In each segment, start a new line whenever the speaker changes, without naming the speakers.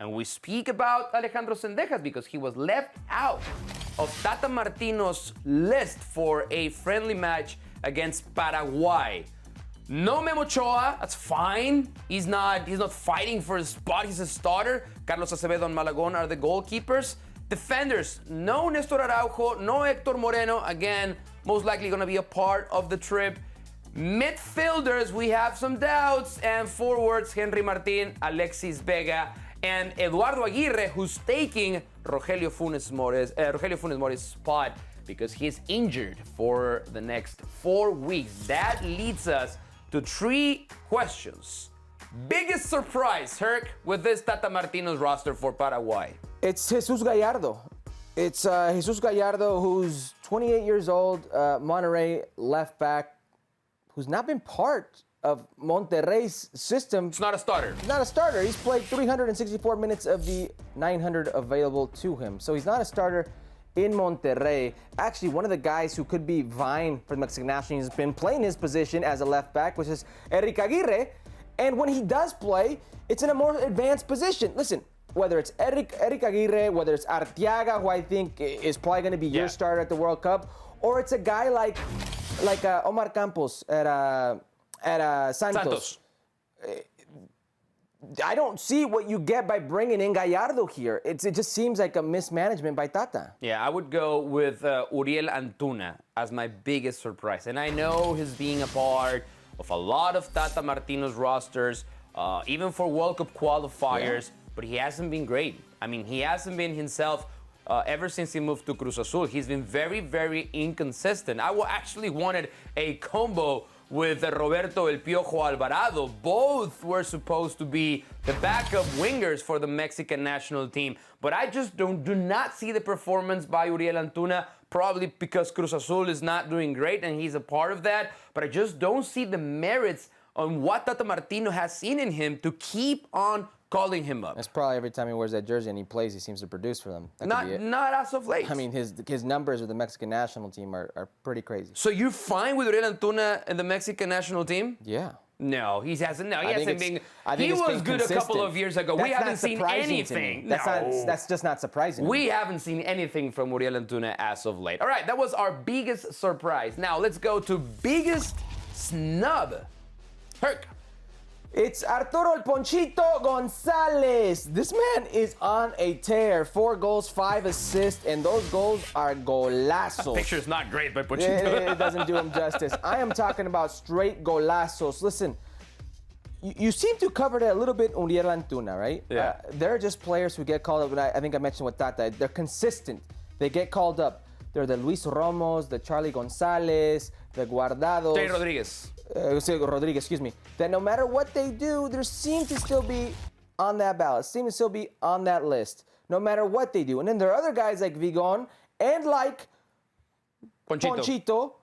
And we speak about Alejandro Sendejas because he was left out of Tata Martino's list for a friendly match against Paraguay. No Memo Ochoa, that's fine. He's not fighting for his spot. He's a starter. Carlos Acevedo and Malagon are the goalkeepers. Defenders, no Nestor Araujo, no Hector Moreno. Again, most likely going to be a part of the trip. Midfielders, we have some doubts. And forwards, Henry Martin, Alexis Vega, and Eduardo Aguirre, who's taking Rogelio Funes Mori's spot because he's injured for the next 4 weeks. That leads us to 3 questions. Biggest surprise, Herc, with this Tata Martino's roster for Paraguay?
It's Jesus Gallardo. It's Jesus Gallardo, who's 28 years old, Monterrey left back, who's not been part of Monterrey's system.
It's not a starter.
Not a starter. He's played 364 minutes of the 900 available to him. So he's not a starter in Monterrey. Actually, one of the guys who could be vying for the Mexican national team has been playing his position as a left back, which is Eric Aguirre. And when he does play, it's in a more advanced position. Listen, whether it's Eric Aguirre, whether it's Arteaga, who I think is probably going to be your starter at the World Cup, or it's a guy like Omar Campos at Santos. I don't see what you get by bringing in Gallardo here. It just seems like a mismanagement by Tata.
Yeah, I would go with Uriel Antuna as my biggest surprise. And I know he's being a part of a lot of Tata Martino's rosters, even for World Cup qualifiers, but he hasn't been great. I mean, he hasn't been himself ever since he moved to Cruz Azul. He's been very, very inconsistent. I actually wanted a combo with Roberto El Piojo Alvarado. Both were supposed to be the backup wingers for the Mexican national team. But I just do not see the performance by Uriel Antuna, probably because Cruz Azul is not doing great and he's a part of that. But I just don't see the merits on what Tata Martino has seen in him to keep on calling him up.
That's probably every time he wears that jersey and he plays, he seems to produce for them.
Not as of late.
I mean, his numbers with the Mexican national team are pretty crazy.
So you're fine with Uriel Antuna and the Mexican national team?
Yeah.
No, he hasn't. No, he hasn't been. He was good
consistent.
A couple of years ago. We haven't seen anything.
That's just not surprising.
We haven't seen anything from Uriel Antuna as of late. All right, that was our biggest surprise. Now let's go to biggest snub. Herc.
It's Arturo El Ponchito Gonzalez. This man is on a tear. 4 goals, 5 assists, and those goals are golazos.
That picture's not great by Ponchito.
It doesn't do him justice. I am talking about straight golazos. Listen, you seem to cover that a little bit, Uriel Antuna, right?
Yeah.
They're just players who get called up. I think I mentioned with Tata. They're consistent. They get called up. They're the Luis Romos, the Charlie Gonzalez, the Guardados.
Jay Rodriguez.
Rodriguez, excuse me. That no matter what they do, they seem to still be on that ballot, seem to still be on that list, no matter what they do. And then there are other guys like Vigon and like Ponchito,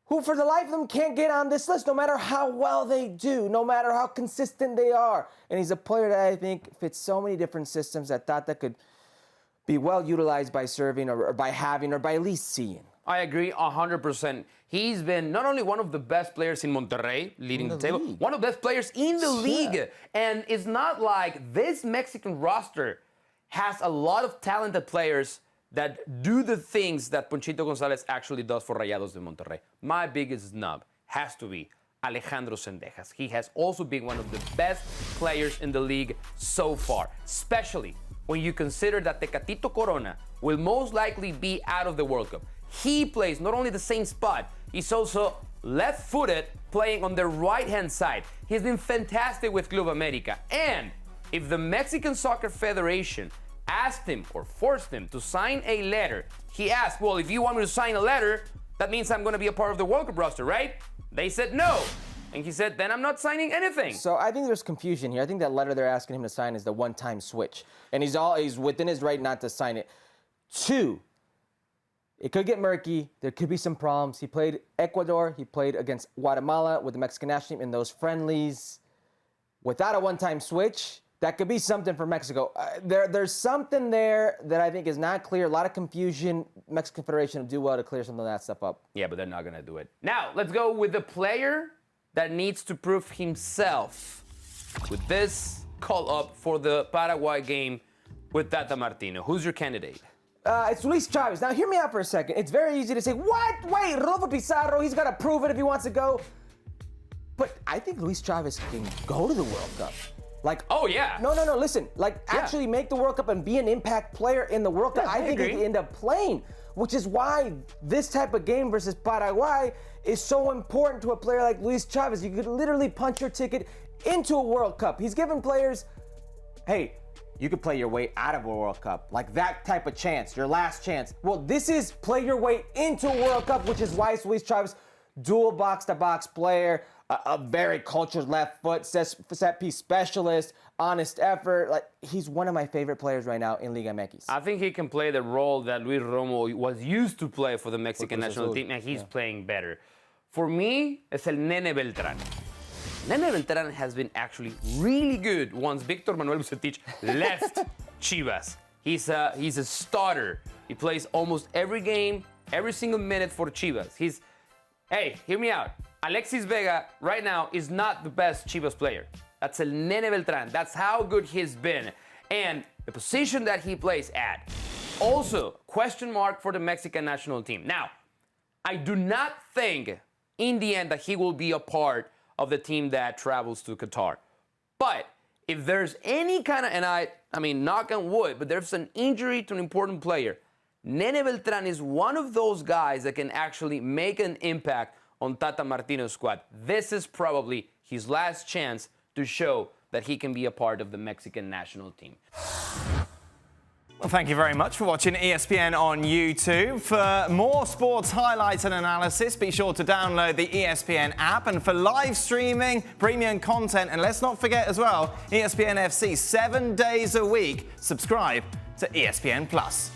who for the life of them can't get on this list, no matter how well they do, no matter how consistent they are. And he's a player that I think fits so many different systems that Tata could be well utilized by serving or by having or by at least seeing.
I agree 100%. He's been not only one of the best players in Monterrey, leading the table, one of the best players in the league. And it's not like this Mexican roster has a lot of talented players that do the things that Ponchito Gonzalez actually does for Rayados de Monterrey. My biggest snub has to be Alejandro Sendejas. He has also been one of the best players in the league so far, especially when you consider that Tecatito Corona will most likely be out of the World Cup. He plays not only the same spot, he's also left-footed, playing on the right-hand side. He's been fantastic with Club America. And if the Mexican Soccer Federation asked him or forced him to sign a letter, he asked, well, if you want me to sign a letter, that means I'm going to be a part of the World Cup roster, right? They said no. And he said, then I'm not signing anything.
So I think there's confusion here. I think that letter they're asking him to sign is the one-time switch. And he's within his right not to sign it. 2, it could get murky. There could be some problems. He played Ecuador. He played against Guatemala with the Mexican national team in those friendlies. Without a one-time switch, that could be something for Mexico. There's something there that I think is not clear. A lot of confusion. Mexican Federation will do well to clear some of that stuff up.
Yeah, but they're not going to do it. Now, let's go with the player that needs to prove himself with this call up for the Paraguay game with Tata Martino? Who's your candidate?
It's Luis Chavez. Now, hear me out for a second. It's very easy to say, what? Wait, Rodolfo Pizarro, he's got to prove it if he wants to go. But I think Luis Chavez can go to the World Cup. Like,
oh, yeah.
No, listen. Like, actually make the World Cup and be an impact player in the World Cup.
Yeah,
I think he could end up playing, which is why this type of game versus Paraguay is so important to a player like Luis Chavez. You could literally punch your ticket into a World Cup. He's given players, hey, you could play your way out of a World Cup. Like that type of chance, your last chance. Well, this is play your way into a World Cup, which is why Luis Chavez, dual box-to-box player, a very cultured left foot, set piece specialist, honest effort. Like, he's one of my favorite players right now in Liga MX.
I think he can play the role that Luis Romo was used to play for the Mexican national team, and he's playing better. For me, it's el Nene Beltran. Nene Beltran has been actually really good once Victor Manuel Bucetich left Chivas. He's a starter. He plays almost every game, every single minute for Chivas. Hey, hear me out. Alexis Vega right now is not the best Chivas player. That's el Nene Beltran. That's how good he's been. And the position that he plays at, also question mark for the Mexican national team. Now, I do not think in the end that he will be a part of the team that travels to Qatar. But if there's any kind of, and I mean, knock on wood, but there's an injury to an important player, Nene Beltran is one of those guys that can actually make an impact on Tata Martino's squad. This is probably his last chance to show that he can be a part of the Mexican national team.
Well, thank you very much for watching ESPN on YouTube. For more sports highlights and analysis, be sure to download the ESPN app. And for live streaming, premium content, and let's not forget as well, ESPN FC 7 days a week. Subscribe to ESPN Plus.